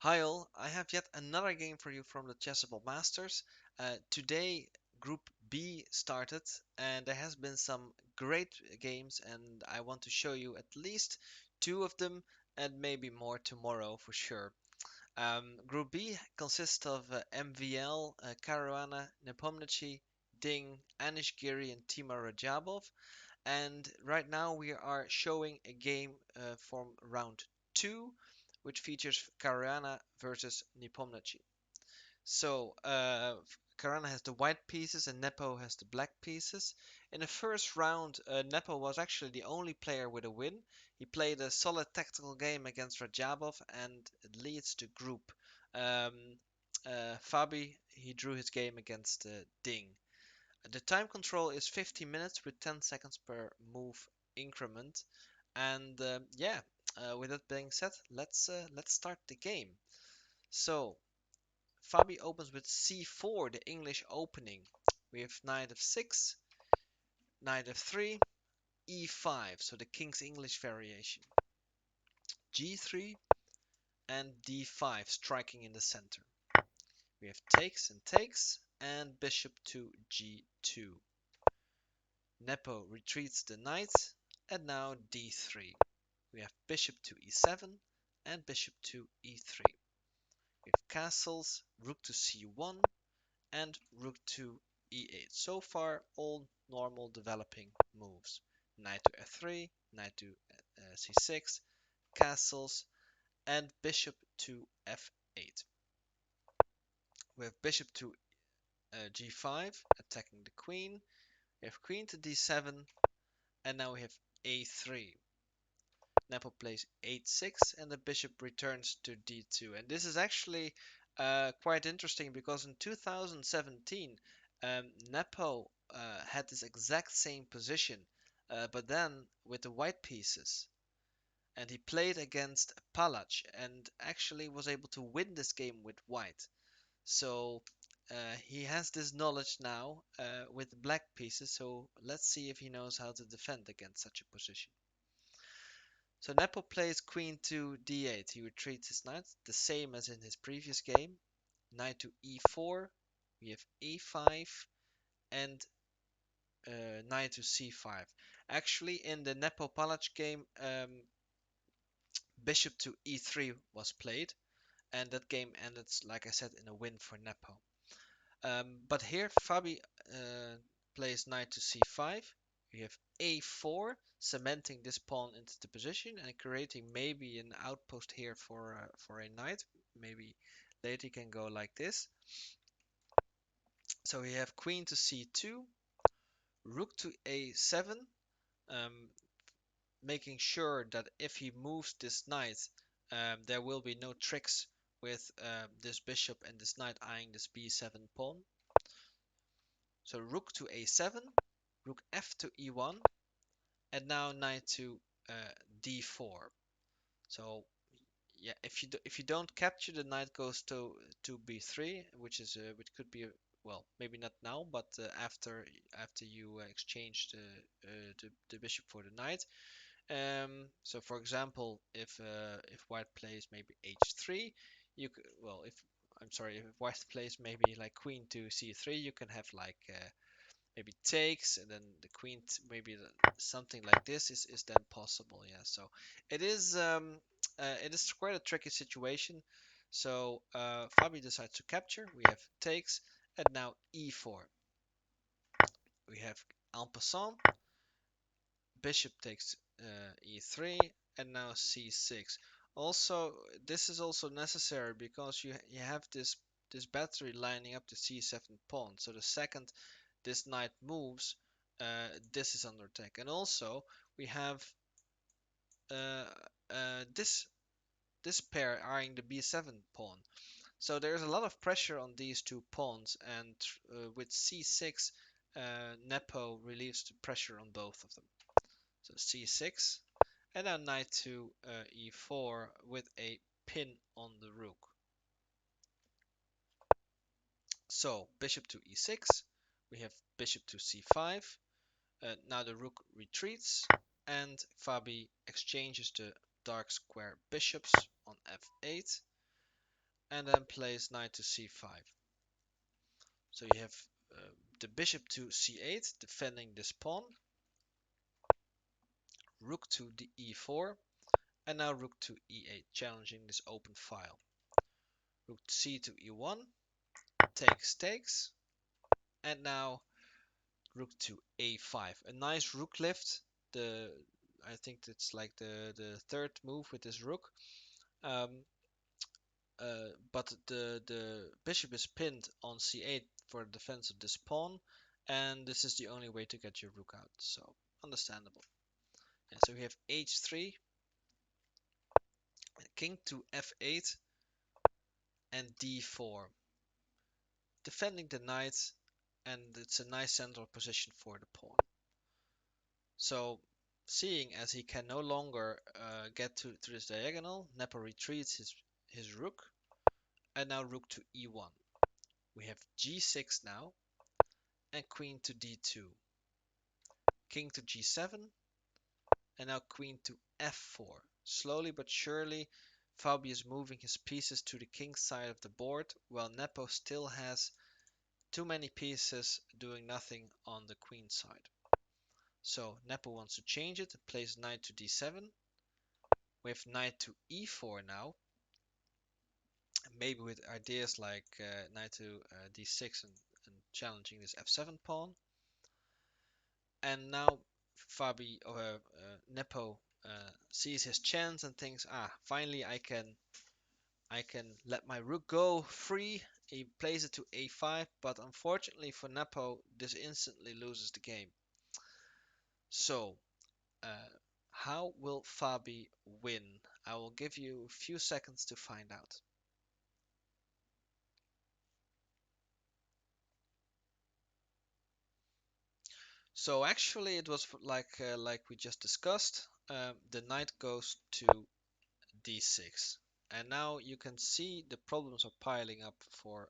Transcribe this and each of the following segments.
Hi all, I have yet another game for you from the Chessable Masters. Today Group B started and there has been some great games and I want to show you at least two of them and maybe more tomorrow for sure. Group B consists of MVL, Caruana, Nepomniachtchi, Ding, Anish Giri and Tima Radjabov. And right now we are showing a game from round 2, which features Caruana versus Nepomniachtchi. So Caruana has the white pieces and Nepo has the black pieces. In the first round, Nepo was actually the only player with a win. He played a solid tactical game against Radjabov and it leads to group. Um, Fabi, he drew his game against Ding. The time control is 50 minutes with 10 seconds per move increment. And with that being said, let's start the game. So Fabi opens with c4, the English opening. We have knight f6, knight f3, e5, so the King's English variation. g3 and d5, striking in the center. We have takes and bishop to g2. Nepo retreats the knight, and now d3. We have bishop to e7 and bishop to e3. We have castles, rook to c1 and rook to e8. So far, all normal developing moves. Knight to f3, knight to c6, castles, and bishop to f8. We have bishop to g5, attacking the queen. We have queen to d7, and now we have a3. Nepo plays h6 and the bishop returns to d2. And this is actually quite interesting because in 2017 Nepo had this exact same position, but then with the white pieces. And he played against Palach and actually was able to win this game with white. So he has this knowledge now with the black pieces. So let's see if he knows how to defend against such a position. So Nepo plays queen to d8. He retreats his knight, the same as in his previous game. Knight to e4. We have a5 and knight to c5. Actually, in the Nepo Palach game, bishop to e3 was played, and that game ended, like I said, in a win for Nepo. But here Fabi plays knight to c5. We have a4, cementing this pawn into the position and creating maybe an outpost here for a knight. Maybe later he can go like this. So we have queen to c2, rook to a7, um, making sure that if he moves this knight, there will be no tricks with this bishop and this knight eyeing this b7 pawn. So rook to a7, rook f to e1, and now knight to d4. So yeah, if you don't capture, the knight goes to b3, which could be well, maybe not now, but after you exchange the bishop for the knight. So for example, if white plays maybe h3, you could, well, if I'm sorry, if white plays maybe like queen to c3, you can have like maybe takes and then the queen maybe something like this is then possible. Yeah, so it is it is quite a tricky situation. So Fabi decides to capture. We have takes and now e4. We have en passant, bishop takes e3 and now c6. Also, this is also necessary because you have this battery lining up the c7 pawn. So the second this knight moves, this is under attack. And also we have uh, this pair eyeing the b7 pawn. So there's a lot of pressure on these two pawns, and with c6, Nepo relieves the pressure on both of them. So c6, and now knight to e4 with a pin on the rook. So bishop to e6, we have bishop to c5. Now the rook retreats, and Fabi exchanges the dark square bishops on f8. and then plays knight to c5. So you have the bishop to c8, defending this pawn, rook to the e4, and now rook to e8, challenging this open file. Rook c to e1, takes, and now rook to a5. A nice rook lift. I think it's like the third move with this rook. Um, but the bishop is pinned on c8 for the defense of this pawn, and this is the only way to get your rook out. So understandable. Yeah, so we have h3, king to f8, and d4, defending the knight, and it's a nice central position for the pawn. So, seeing as he can no longer get to this diagonal, Nepo retreats his rook, and now rook to e1. We have g6 now, and queen to d2. King to g7, and now queen to f4. Slowly but surely, Fabi is moving his pieces to the king side of the board, while Nepo still has too many pieces doing nothing on the queen side. So Nepo wants to change it and plays knight to d7. We have knight to e4 now, maybe with ideas like knight to d6 and challenging this f7 pawn. And now Nepo sees his chance and thinks, finally I can let my rook go free. He plays it to a5, but unfortunately for Nepo, this instantly loses the game. So, how will Fabi win? I will give you a few seconds to find out. So actually, it was like we just discussed. The knight goes to d6, and now you can see the problems are piling up for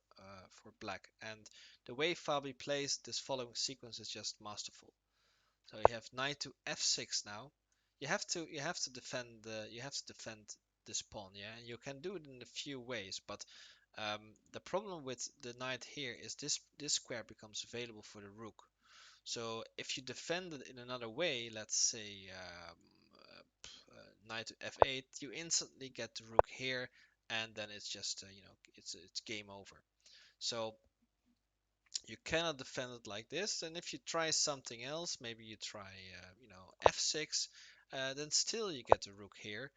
black. And the way Fabi plays this following sequence is just masterful. So you have knight to f6 now. You have to defend this pawn, yeah. And you can do it in a few ways, but the problem with the knight here is this square becomes available for the rook. So if you defend it in another way, let's say knight to f8, you instantly get the rook here, and then it's just it's game over. So you cannot defend it like this. And if you try something else, maybe you try f6, then still you get the rook here.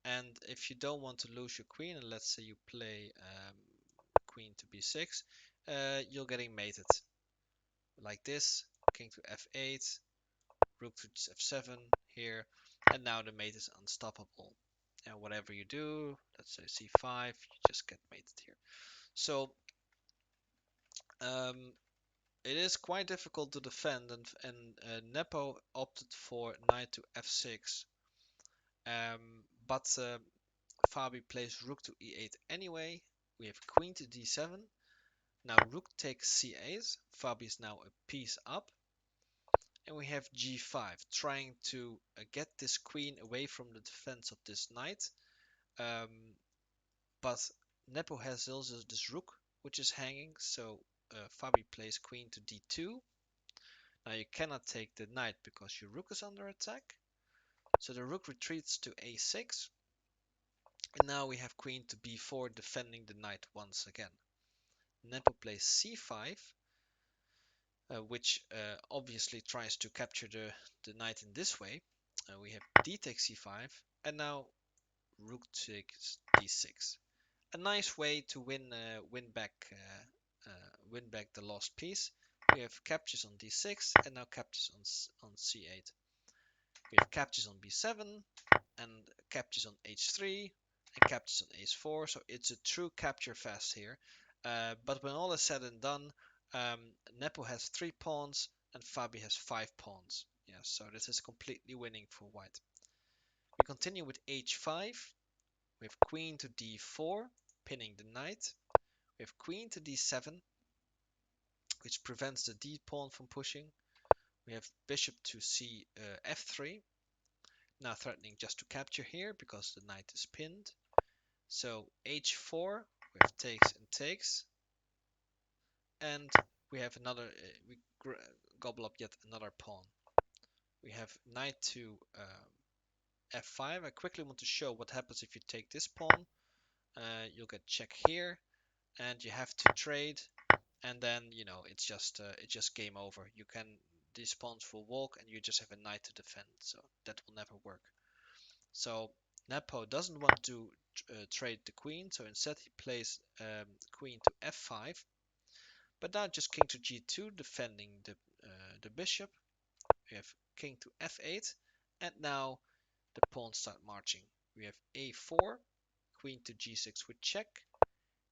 And if you don't want to lose your queen, and let's say you play queen to b6, you're getting mated like this. King to f8, rook to f7 here, and now the mate is unstoppable. And whatever you do, let's say c5, you just get mated here. So it is quite difficult to defend, and Nepo opted for knight to f6, but Fabi plays rook to e8 anyway. We have queen to d7. Now rook takes c8. Fabi is now a piece up. And we have g5, trying to get this queen away from the defense of this knight. But Nepo has also this rook, which is hanging, so Fabi plays queen to d2. Now you cannot take the knight because your rook is under attack. So the rook retreats to a6. And now we have queen to b4, defending the knight once again. Nepo plays c5, which obviously tries to capture the knight in this way. We have d takes c5, and now rook takes d6. A nice way to win back the lost piece. We have captures on d6 and now captures on c8. We have captures on b7 and captures on h3 and captures on h4. So it's a true capture fest here. But when all is said and done, Nepo has 3 pawns and Fabi has 5 pawns. Yeah, so this is completely winning for white. We continue with h5. We have queen to d4, pinning the knight. We have queen to d7, which prevents the d pawn from pushing. We have bishop to f3, now threatening just to capture here because the knight is pinned. So h4, We have takes and takes, and we have another. We gobble up yet another pawn. We have knight to f5. I quickly want to show what happens if you take this pawn. You'll get check here, and you have to trade, and then it's just game over. You can these pawns will walk, and you just have a knight to defend. So that will never work. So Nepo doesn't want to trade the queen, so instead he plays queen to f5. But now just king to g2, defending the bishop. We have king to f8, and now the pawns start marching. We have a4, queen to g6 with check,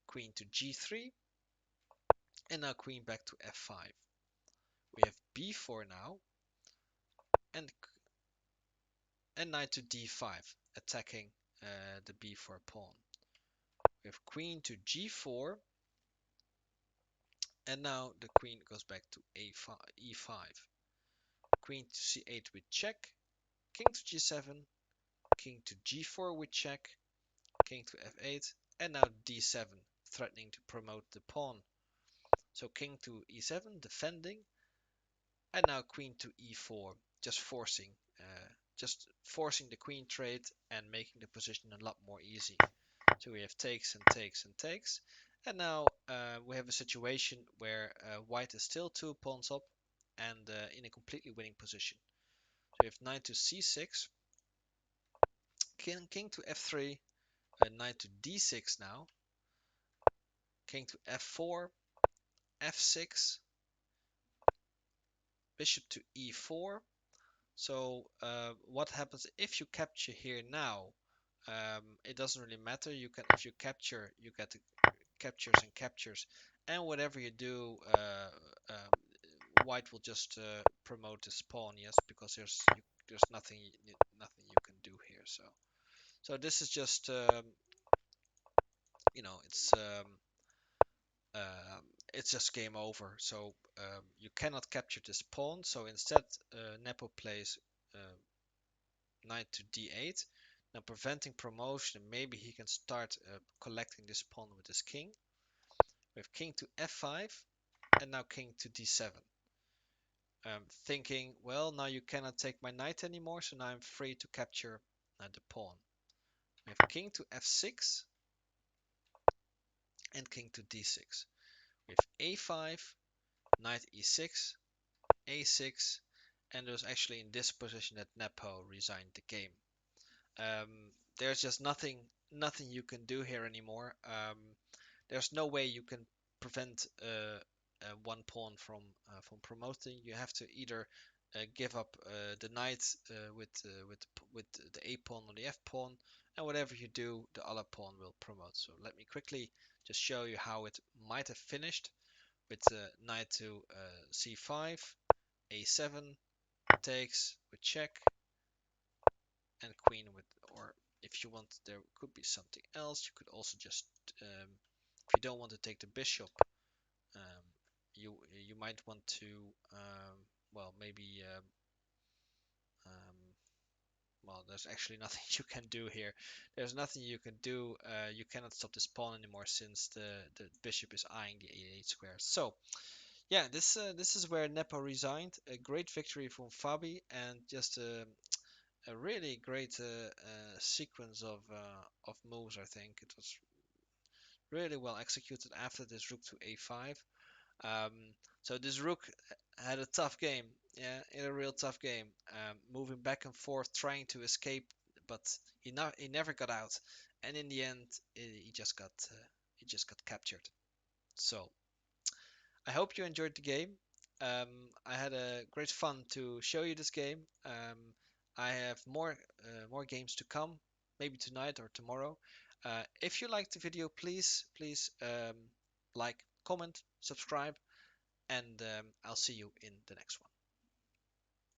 queen to g3, and now queen back to f5. We have b4 now, and knight to d5, attacking the b4 pawn. We have queen to g4, and now the queen goes back to a5, e5. Queen to c8 with check, king to g7, king to g4 with check, king to f8, and now d7, threatening to promote the pawn. So king to e7, defending, and now queen to e4, just forcing the queen trade and making the position a lot more easy. So we have takes and takes and takes, and now we have a situation where white is still 2 pawns up and in a completely winning position. So we have knight to c6, king to f3, knight to d6 now, king to f4, f6, bishop to e4. So what happens if you capture here now? It doesn't really matter. If you capture, you get captures and captures, and whatever you do, white will just promote this pawn. Yes, because there's nothing you can do here. So this is just it's it's just game over. So you cannot capture this pawn. So instead, Nepo plays knight to d8. Now preventing promotion. Maybe he can start collecting this pawn with his king. We have king to f5, and now king to d7. Thinking, well, now you cannot take my knight anymore, so now I'm free to capture the pawn. We have king to f6 and king to d6. We have a5, knight e6, a6, and it was actually in this position that Nepo resigned the game. There's just nothing you can do here anymore. There's no way you can prevent one pawn from promoting. You have to either give up the knight with the a pawn or the f pawn, and whatever you do, the other pawn will promote. So let me quickly just show you how it might have finished with knight to c5, a7, takes with check, and queen with, or if you want, there could be something else. You could also just, if you don't want to take the bishop, um, you might want to, well, maybe, well, there's actually nothing you can do here. There's nothing you can do. You cannot stop this pawn anymore since the bishop is eyeing the a8 square. So yeah, this is where Nepo resigned. A great victory from Fabi, and just a really great sequence of moves. I think it was really well executed after this rook to a5. Um, so this rook had a tough game. Yeah, in a real tough game. Moving back and forth, trying to escape, but he never got out. And in the end, he just got captured. So I hope you enjoyed the game. I had a great fun to show you this game. I have more games to come, maybe tonight or tomorrow. If you liked the video, please like, comment, subscribe, and I'll see you in the next one.